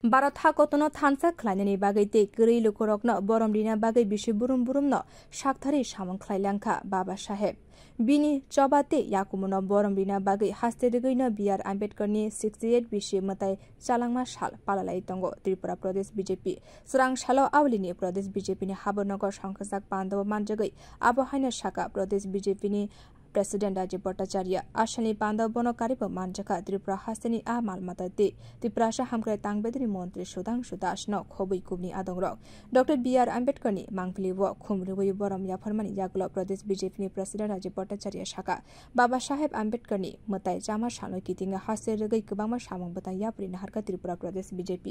Barat hakotno thansa khlainani bagai te gri lukorokno boromdina bagai bishi burum burumno shakthari samon khlailangkha Baba Saheb bini chobate yakumuno boromdina bagai hastedegino BR Ambedkarni 68 bishi matai chalangma sal palalai tongo Tripura Pradesh BJP Srang Salo Awlini Pradesh BJP ni Habornagar Sangkhajak Pandaw manjagai abohaina Shaka Pradesh BJP ni President Rajiv Bhattacharya Ashani Pandaw bono karibo manjaka Tripura hasteni a malmatati Tripura Hamkrai Tangbedri Montri Sudhanshu Das no khobui kubni adongrok Dr. BR Ambedkar ni mangpili wo khumriwi borom yaphormani Yaglo Pradesh BJP ni President Rajiv Bhattacharya Shaka Baba Saheb Ambedkar ni matai chama salo kitinga haste regai kubangma samong batai yapri naharka Tripura Pradesh BJP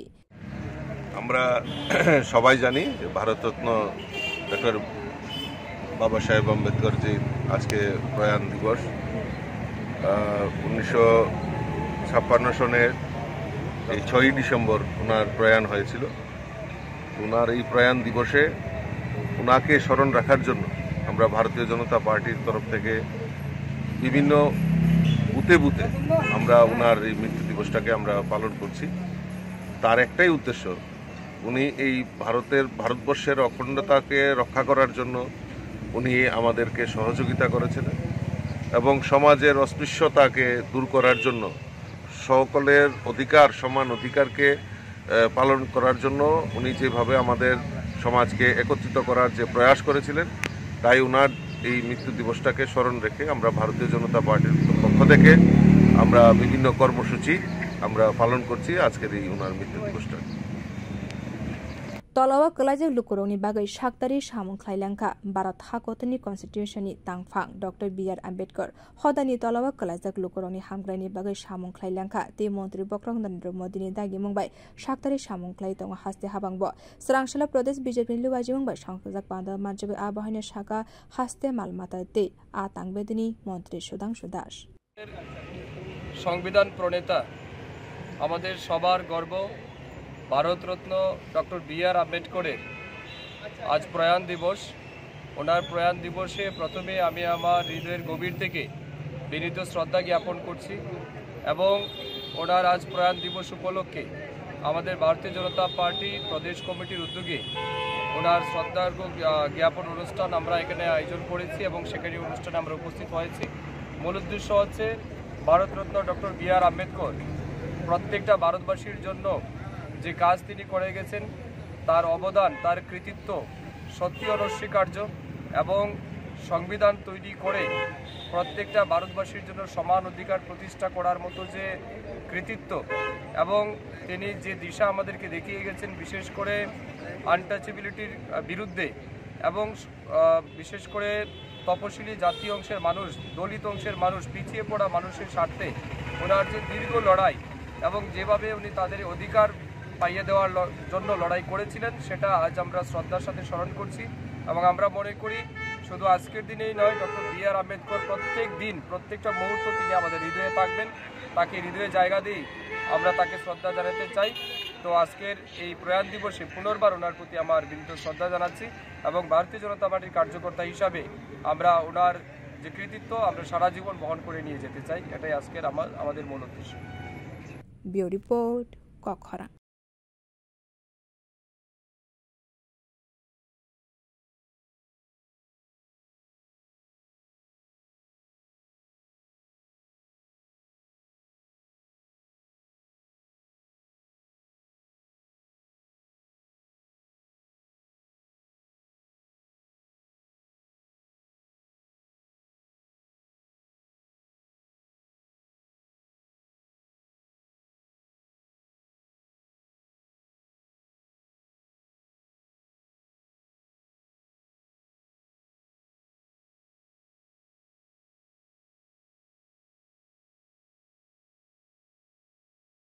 আমরা সবাই জানি যে Bharat Ratna doctor বাবা সাহেব আম্বেদকর জি আজকে প্রয়াণ দিবস 1956 সনের এই 6 ডিসেম্বর ওনার প্রয়াণ হয়েছিল। ওনার এই প্রয়াণ দিবসে ওনাকে স্মরণ রাখার জন্য আমরা ভারতীয় জনতা পার্টির তরফ থেকে বিভিন্ন বুথে বুথে আমরা ওনার এই মৃত্যু দিবসটাকে আমরা পালন করছি। তার একটাই উদ্দেশ্য, উনি এই ভারতবর্ষের অখণ্ডতাকে রক্ষা করার জন্য উনি আমাদেরকে সহযোগিতা করেছিলেন এবং সমাজের অস্পৃশ্যতাকে দূর করার জন্য সকলের অধিকার সমান অধিকারকে পালন করার জন্য উনি যেভাবে আমাদের সমাজকে একত্রিত করার যে প্রয়াস করেছিলেন, তাই ওনার এই মৃত্যু দিবসটাকে স্মরণ রেখে আমরা ভারতীয় জনতা পার্টির পক্ষ থেকে আমরা বিভিন্ন কর্মসূচি আমরা পালন করছি আজকের এই ওনার মৃত্যু দিবসটা। Tolawa Kalajak Lukuroni Bagai Shaktari Samung Khlailangkha Bharat Hakotni Constitution ni Tangphang Dr. BR Ambedkar Hodani Tolawa Kalajak Lukuroni Hamgraini Bagai Samung Khlailangkha Te Montri Bokrang Narendra Modi ni Dagi Mungbai Shaktari Samung Khlai Tongo Haste Habangbo Srangshala Pradesh BJP Luwaji Mungbai Sangkhajak Pandaw manjabai Abahina Shaka Haste Malmata Te Atangbedini Montri Sudhanshu Das সংবিধান প্রণেতা আমাদের সবার গর্ব Bharat Ratna doctor BR আম্বেদকরের আজ প্রয়াণ দিবস। ওনার প্রয়াণ দিবসে প্রথমে আমি আমার হৃদয়ের গভীর থেকে বিনীত শ্রদ্ধা জ্ঞাপন করছি এবং ওনার আজ প্রয়াণ দিবস উপলক্ষে আমাদের ভারতীয় জনতা পার্টি প্রদেশ কমিটির উদ্যোগে ওনার শ্রদ্ধার্ঘ জ্ঞাপন অনুষ্ঠান আমরা এখানে আয়োজন করেছি এবং সেখানে অনুষ্ঠানে আমরা উপস্থিত হয়েছি। মূল উদ্দেশ্য হচ্ছে ভারতরত্ন ডক্টর BR আম্বেদকর প্রত্যেকটা ভারতবাসীর জন্য যে কাজ তিনি করে গেছেন তার অবদান তার কৃতিত্ব সত্যি অনস্বীকার্য এবং সংবিধান তৈরি করে প্রত্যেকটা ভারতবাসীর জন্য সমান অধিকার প্রতিষ্ঠা করার মতো যে কৃতিত্ব এবং তিনি যে দিশা আমাদেরকে দেখিয়ে গেছেন বিশেষ করে আনটাচেবিলিটির বিরুদ্ধে এবং বিশেষ করে তপশিলি জাতি অংশের মানুষ দলিত অংশের মানুষ পিছিয়ে পড়া মানুষের স্বার্থে ওনার যে দীর্ঘ লড়াই এবং যেভাবে উনি তাদের অধিকার পাইয়ে দেওয়ার জন্য লড়াই করেছিলেন সেটা আজ আমরা শ্রদ্ধার সাথে স্মরণ করছি এবং আমরা মনে করি শুধু আজকের দিনেই নয় ডক্টর BR আম্বেদকর প্রত্যেক দিন প্রত্যেকটা মুহূর্ত তিনি আমাদের হৃদয়ে থাকবেন। তাকে হৃদয়ে জায়গা দিয়ে আমরা তাকে শ্রদ্ধা জানাতে চাই। তো আজকের এই প্রয়াণ দিবসে পুনর্বার ওনার প্রতি আমার বিনীত শ্রদ্ধা জানাচ্ছি এবং ভারতীয় জনতা পার্টির কার্যকর্তা হিসাবে আমরা ওনার যে কৃতিত্ব আমরা সারা জীবন বহন করে নিয়ে যেতে চাই। এটাই আজকের আমাদের মূল উদ্দেশ্য। Bureau report কখরা।